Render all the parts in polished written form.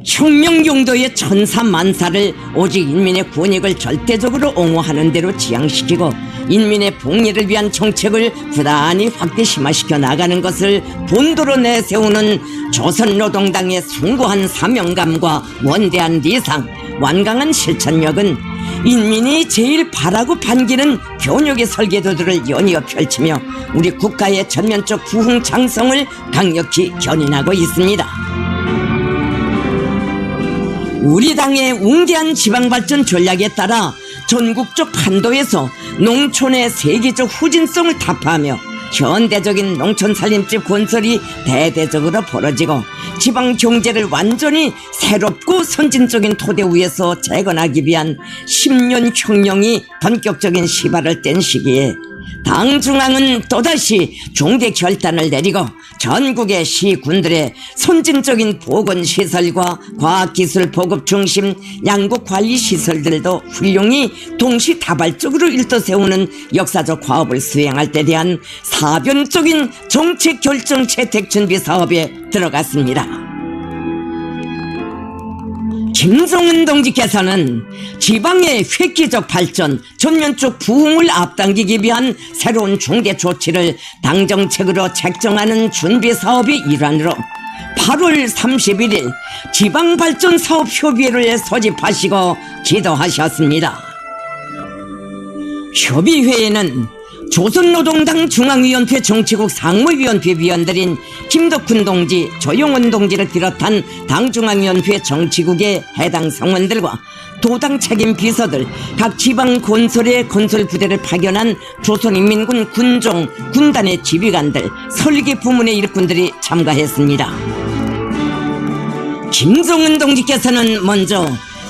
혁명 용도의 천사만사를 오직 인민의 권익을 절대적으로 옹호하는 대로 지향시키고 인민의 복리를 위한 정책을 부단히 확대 심화시켜 나가는 것을 본도로 내세우는 조선노동당의 숭고한 사명감과 원대한 리상, 완강한 실천력은 인민이 제일 바라고 반기는 교육의 설계도들을 연이어 펼치며 우리 국가의 전면적 부흥 장성을 강력히 견인하고 있습니다. 우리 당의 웅대한 지방발전 전략에 따라 전국적 판도에서 농촌의 세계적 후진성을 타파하며 현대적인 농촌 살림집 건설이 대대적으로 벌어지고 지방 경제를 완전히 새롭고 선진적인 토대 위에서 재건하기 위한 10년 혁명이 본격적인 시발을 뗀 시기에 당 중앙은 또다시 중대 결단을 내리고 전국의 시군들의 선진적인 보건시설과 과학기술 보급 중심 양국관리시설들도 훌륭히 동시다발적으로 일떠세우는 역사적 과업을 수행할 때 대한 사변적인 정책 결정 채택 준비 사업에 들어갔습니다. 김정은 동지께서는 지방의 획기적 발전, 전면적 부흥을 앞당기기 위한 새로운 중대 조치를 당정책으로 책정하는 준비사업의 일환으로 8월 31일 지방발전사업협의회를 소집하시고 지도하셨습니다. 협의회에는 조선노동당 중앙위원회 정치국 상무위원회 위원들인 김덕훈 동지, 조용원 동지를 비롯한 당중앙위원회 정치국의 해당 성원들과 도당 책임 비서들, 각 지방 건설의 건설 부대를 파견한 조선인민군 군종, 군단의 지휘관들, 설계 부문의 일꾼들이 참가했습니다. 김정은 동지께서는 먼저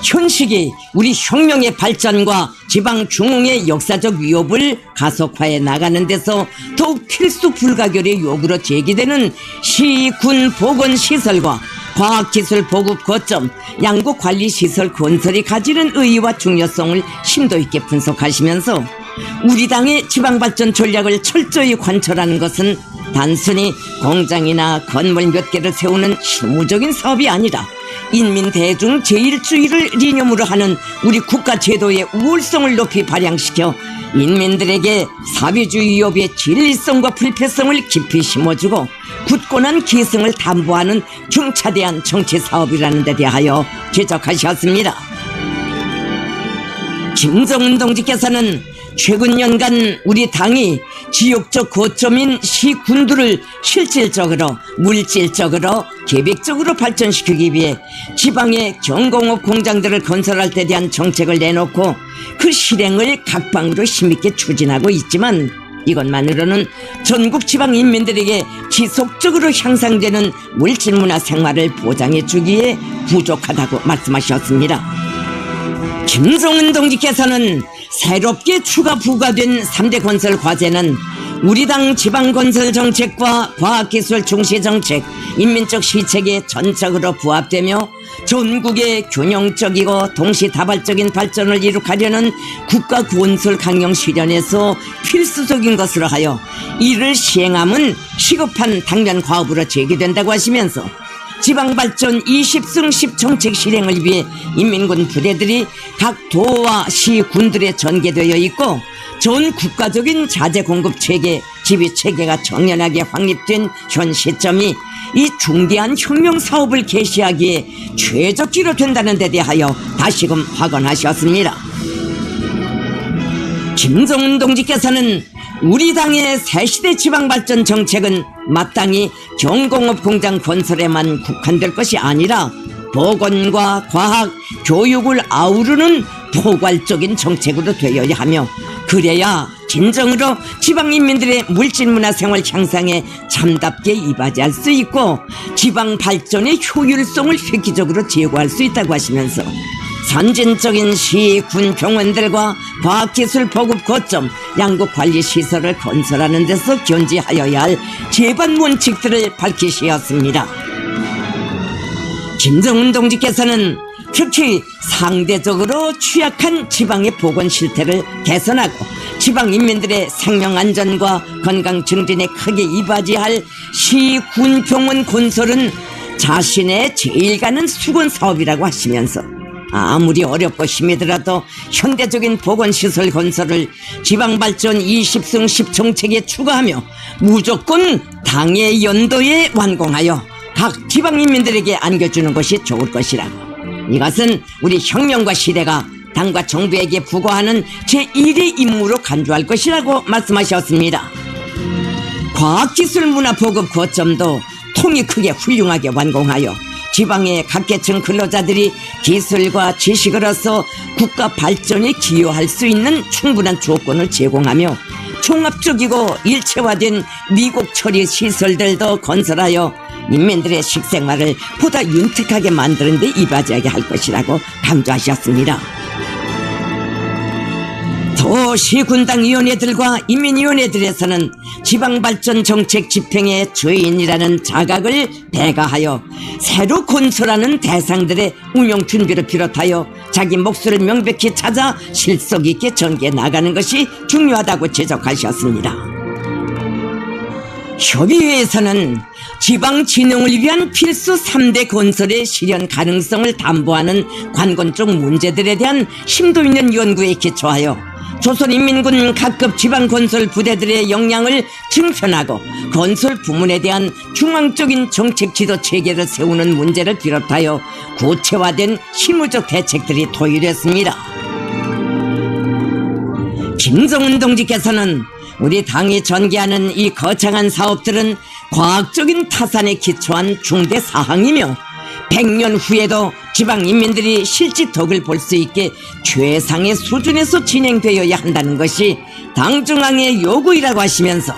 현시기 우리 혁명의 발전과 지방 중흥의 역사적 위협을 가속화해 나가는 데서 더욱 필수 불가결의 요구로 제기되는 시, 군 보건시설과 과학기술 보급 거점, 양국관리시설 건설이 가지는 의의와 중요성을 심도 있게 분석하시면서 우리 당의 지방발전 전략을 철저히 관철하는 것은 단순히 공장이나 건물 몇 개를 세우는 실무적인 사업이 아니라 인민 대중 제일주의를 리념으로 하는 우리 국가 제도의 우월성을 높이 발양시켜 인민들에게 사회주의 위협의 진리성과 불패성을 깊이 심어주고 굳건한 기승을 담보하는 중차대한 정치 사업이라는 데 대하여 지적하셨습니다. 김정은 동지께서는 최근 연간 우리 당이 지역적 거점인 시군들을 실질적으로 물질적으로 계획적으로 발전시키기 위해 지방의 경공업 공장들을 건설할 데 대한 정책을 내놓고 그 실행을 각 방으로 힘있게 추진하고 있지만 이것만으로는 전국 지방 인민들에게 지속적으로 향상되는 물질문화 생활을 보장해 주기에 부족하다고 말씀하셨습니다. 김정은 동지께서는 새롭게 추가 부과된 3대 건설 과제는 우리 당 지방건설 정책과 과학기술 중시 정책, 인민적 시책에 전적으로 부합되며 전국의 균형적이고 동시다발적인 발전을 이룩하려는 국가건설 강령 실현에서 필수적인 것으로 하여 이를 시행함은 시급한 당면 과업으로 제기된다고 하시면서 지방발전 20승 10정책 실행을 위해 인민군 부대들이 각 도와 시 군들에 전개되어 있고 전 국가적인 자재 공급 체계, 지휘 체계가 정연하게 확립된 현 시점이 이 중대한 혁명 사업을 개시하기에 최적기로 된다는 데 대하여 다시금 확언하셨습니다. 김정은 동지께서는 우리 당의 새시대 지방발전 정책은 마땅히 경공업 공장 건설에만 국한될 것이 아니라 보건과 과학, 교육을 아우르는 포괄적인 정책으로 되어야 하며 그래야 진정으로 지방인민들의 물질문화생활 향상에 참답게 이바지할 수 있고 지방 발전의 효율성을 획기적으로 제고할 수 있다고 하시면서 선진적인 시, 군, 병원들과 과학기술 보급 거점, 양국관리시설을 건설하는 데서 견지하여야 할 제반 원칙들을 밝히셨습니다. 김정은 동지께서는 특히 상대적으로 취약한 지방의 보건 실태를 개선하고 지방 인민들의 생명 안전과 건강 증진에 크게 이바지할 시, 군, 병원 건설은 자신의 제일 가는 수건 사업이라고 하시면서 아무리 어렵고 힘이 들어도 현대적인 보건시설 건설을 지방발전 20승 10정책에 추가하며 무조건 당의 연도에 완공하여 각 지방인민들에게 안겨주는 것이 좋을 것이라고. 이것은 우리 혁명과 시대가 당과 정부에게 부과하는 제1의 임무로 간주할 것이라고 말씀하셨습니다. 과학기술문화보급 거점도 통이 크게 훌륭하게 완공하여 지방의 각계층 근로자들이 기술과 지식을 얻어 국가 발전에 기여할 수 있는 충분한 조건을 제공하며 종합적이고 일체화된 미국 처리 시설들도 건설하여 인민들의 식생활을 보다 윤택하게 만드는 데 이바지하게 할 것이라고 강조하셨습니다. 또 시군당위원회들과 인민위원회들에서는 지방발전 정책 집행의 주인이라는 자각을 배가하여 새로 건설하는 대상들의 운영 준비를 비롯하여 자기 몫을 명백히 찾아 실속 있게 전개해 나가는 것이 중요하다고 지적하셨습니다. 협의회에서는 지방 진흥을 위한 필수 3대 건설의 실현 가능성을 담보하는 관건 쪽 문제들에 대한 심도 있는 연구에 기초하여 조선인민군 각급 지방건설 부대들의 역량을 증편하고 건설 부문에 대한 중앙적인 정책 지도 체계를 세우는 문제를 비롯하여 구체화된 실무적 대책들이 도입됐습니다. 김정은 동지께서는 우리 당이 전개하는 이 거창한 사업들은 과학적인 타산에 기초한 중대 사항이며 100년 후에도 지방인민들이 실제 덕을 볼 수 있게 최상의 수준에서 진행되어야 한다는 것이 당 중앙의 요구이라고 하시면서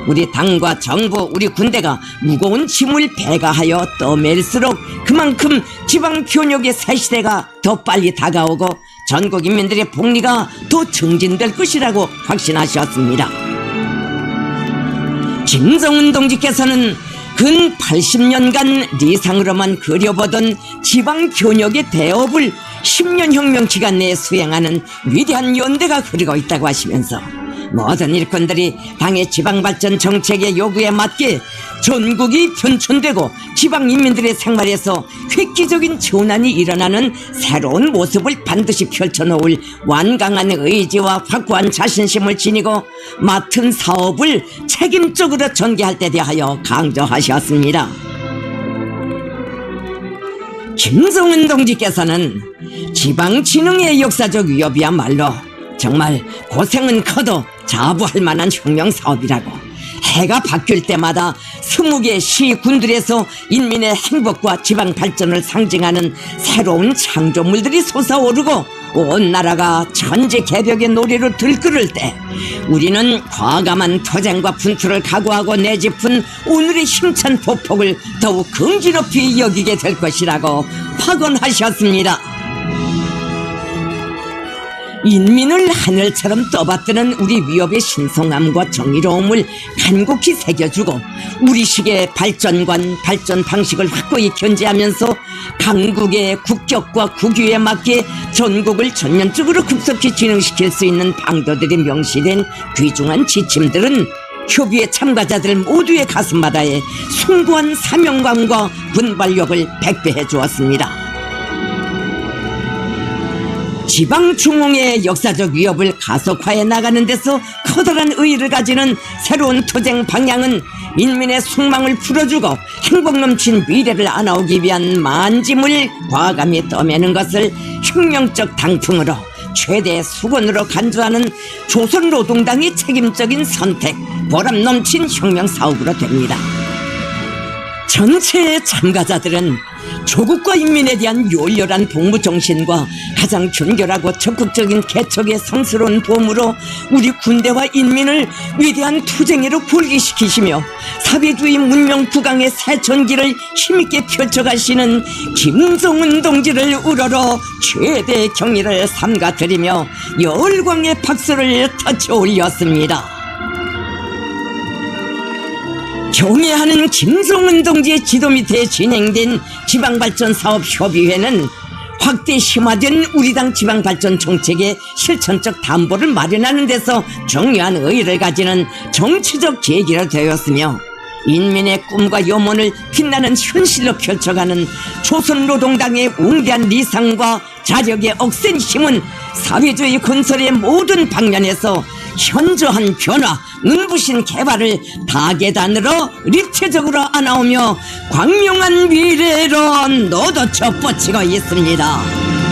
우리 당과 정부, 우리 군대가 무거운 짐을 배가하여 떠맬수록 그만큼 지방 교역의 새 시대가 더 빨리 다가오고 전국 인민들의 복리가 더 증진될 것이라고 확신하셨습니다. 김정은 동지께서는 근 80년간 리상으로만 그려보던 지방 교역의 대업을 10년 혁명 기간 내에 수행하는 위대한 연대가 흐르고 있다고 하시면서 모든 일꾼들이 당의 지방발전 정책의 요구에 맞게 전국이 변천되고 지방인민들의 생활에서 획기적인 전환이 일어나는 새로운 모습을 반드시 펼쳐놓을 완강한 의지와 확고한 자신심을 지니고 맡은 사업을 책임적으로 전개할 때 대하여 강조하셨습니다. 김정은 동지께서는 지방진흥의 역사적 위협이야말로 정말 고생은 커도 자부할 만한 혁명사업이라고, 해가 바뀔 때마다 20개 시 군들에서 인민의 행복과 지방 발전을 상징하는 새로운 창조물들이 솟아오르고 온 나라가 천지 개벽의 노래로 들끓을 때 우리는 과감한 투쟁과 분투를 각오하고 내짚은 오늘의 힘찬 보폭을 더욱 긍지 높이 여기게 될 것이라고 확언하셨습니다. 인민을 하늘처럼 떠받드는 우리 위협의 신성함과 정의로움을 간곡히 새겨주고 우리식의 발전관, 발전 방식을 확고히 견지하면서 강국의 국격과 국위에 맞게 전국을 전면적으로 급속히 진흥시킬 수 있는 방도들이 명시된 귀중한 지침들은 협의회 참가자들 모두의 가슴바다에 숭고한 사명감과 분발력을 백배해 주었습니다. 지방중흥의 역사적 위협을 가속화해 나가는 데서 커다란 의의를 가지는 새로운 투쟁 방향은 인민의 숙망을 풀어주고 행복 넘친 미래를 안아오기 위한 만짐을 과감히 떠매는 것을 혁명적 당풍으로 최대 수건으로 간주하는 조선노동당의 책임적인 선택, 보람 넘친 혁명사업으로 됩니다. 전체 참가자들은 조국과 인민에 대한 요열한 복무정신과 가장 견결하고 적극적인 개척의 성스러운 보험으로 우리 군대와 인민을 위대한 투쟁으로 골기시키시며 사회주의 문명 부강의 새 전기를 힘있게 펼쳐가시는 김정은 동지를 우러러 최대 경의를 삼가드리며 열광의 박수를 터쳐 올렸습니다. 경애하는 김정은 동지의 지도 밑에 진행된 지방발전사업협의회는 확대 심화된 우리 당 지방발전 정책의 실천적 담보를 마련하는 데서 중요한 의의를 가지는 정치적 계기가 되었으며 인민의 꿈과 염원을 빛나는 현실로 펼쳐가는 조선노동당의 웅대한 리상과 자력의 억센 힘은 사회주의 건설의 모든 방면에서 현저한 변화, 눈부신 개발을 다계단으로立体적으로 안아오며 광명한 미래로 너도쳐 뻗치고 있습니다.